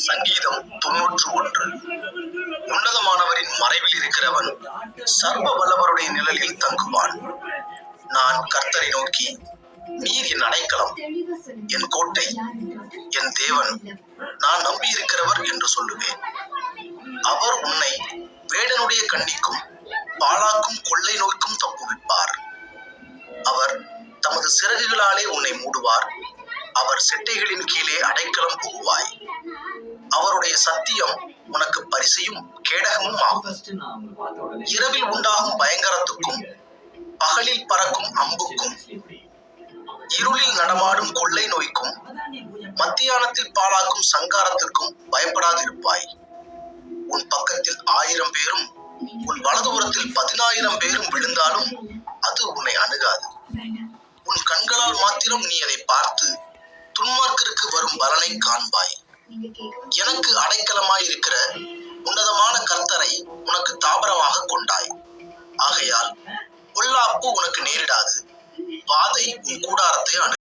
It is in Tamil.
சங்கீதம் 91. உன்னதமானவரின் மறைவில் இருக்கிறவன் சர்வ வல்லவருடைய நிழலில் தங்குவான். நான் கர்த்தரை நோக்கி, நீர் என் அடைக்கலம், என் கோட்டை, என் தேவன், நான் நம்பியிருக்கிறவர் என்று சொல்லுவேன். அவர் உன்னை வேடனுடைய கண்ணிக்கும் பாழாக்கும் கொள்ளை நோய்க்கும் தப்புவிப்பார். அவர் தமது சிறகுகளாலே உன்னை மூடுவார். அவர் செட்டைகளின் கீழே அடைக்கலம் புகுவாய். அவருடைய சத்தியம் உனக்கு பரிசையும் கேடகமும் ஆகும். இரவில் உண்டாகும் பயங்கரத்துக்கும் பகலில் பறக்கும் அம்புக்கும் இருளில் நடமாடும் கொள்ளை நோய்க்கும் மத்தியானத்தில் பாழாக்கும் சங்காரத்திற்கும் பயப்படாதிருப்பாய். உன் பக்கத்தில் 1000 பேரும் உன் வலதுபுறத்தில் 10,000 பேரும் விழுந்தாலும் அது உன்னை அணுகாது. உன் கண்களால் மாத்திரம் நீ அதை பார்த்து துன்மார்க்கருக்கு வரும் பலனை காண்பாய். எனக்கு அடைக்கலமாயிருக்கிற உன்னதமான கர்த்தரை உனக்கு தாபரமாக கொண்டாய். ஆகையால் பொல்லாப்பு உனக்கு நேரிடாது, வாதை உன் கூடாரத்தை